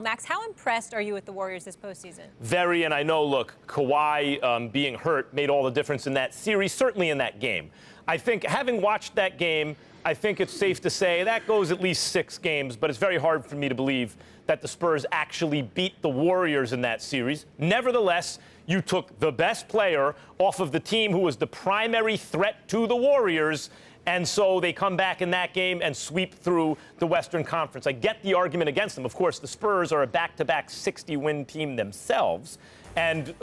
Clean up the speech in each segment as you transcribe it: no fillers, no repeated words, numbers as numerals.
Max, how impressed are you with the Warriors this postseason? Very, and I know, look, Kawhi being hurt made all the difference in that series, certainly in that game. I think, having watched that game, I think it's safe to say that goes at least 6 games, but it's very hard for me to believe that the Spurs actually beat the Warriors in that series. Nevertheless, you took the best player off of the team who was the primary threat to the Warriors, and so they come back in that game and sweep through the Western Conference. I get the argument against them. Of course, the Spurs are a back-to-back 60-win team themselves, and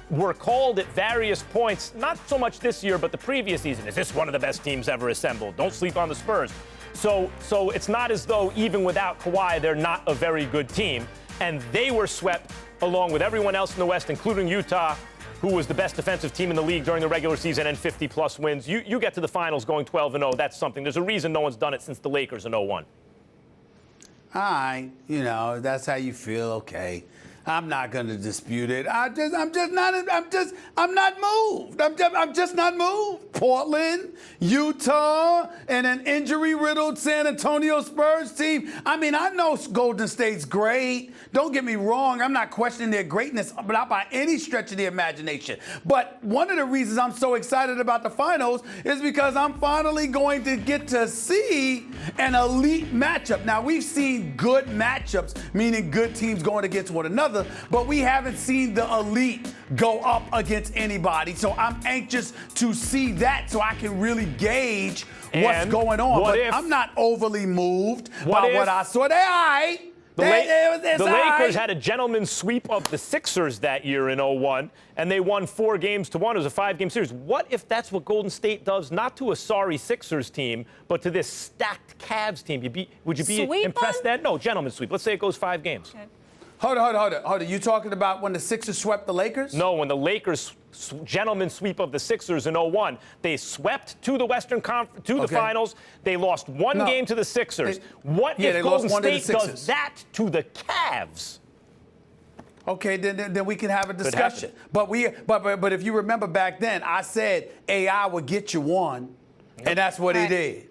were called at various points, not so much this year, but the previous season. Is this one of the best teams ever assembled? Don't sleep on the Spurs. So it's not as though even without Kawhi, they're not a very good team. And they were swept along with everyone else in the West, including Utah, who was the best defensive team in the league during the regular season and 50-plus wins. You get to the finals going 12-0. That's something. There's a reason no one's done it since the Lakers in 01. All right, that's how you feel. Okay, I'm not going to dispute it. I'm not moved. I'm just not moved. Portland, Utah, and an injury-riddled San Antonio Spurs team. I mean, I know Golden State's great. Don't get me wrong. I'm not questioning their greatness, but not by any stretch of the imagination. But one of the reasons I'm so excited about the finals is because I'm finally going to get to see an elite matchup. Now, we've seen good matchups, meaning good teams going against one another, but we haven't seen the elite go up against anybody. So I'm anxious to see that so I can really gauge what's going on. But I'm not overly moved by what I saw. The Lakers had a gentleman's sweep of the Sixers that year in 01, and they won 4-1. It was a 5-game series. What if that's what Golden State does, not to a sorry Sixers team, but to this stacked Cavs team? Would you be impressed then? No, gentleman's sweep. Let's say it goes 5 games. Okay. Hold on. You talking about when the Sixers swept the Lakers? No, when the Lakers gentleman's sweep of the Sixers in 01, they swept to the Western Conference, to the finals. They lost one game to the Sixers. What if Golden State does that to the Cavs? Okay, then we can have a discussion. But if you remember back then, I said AI would get you one, and that's what he did.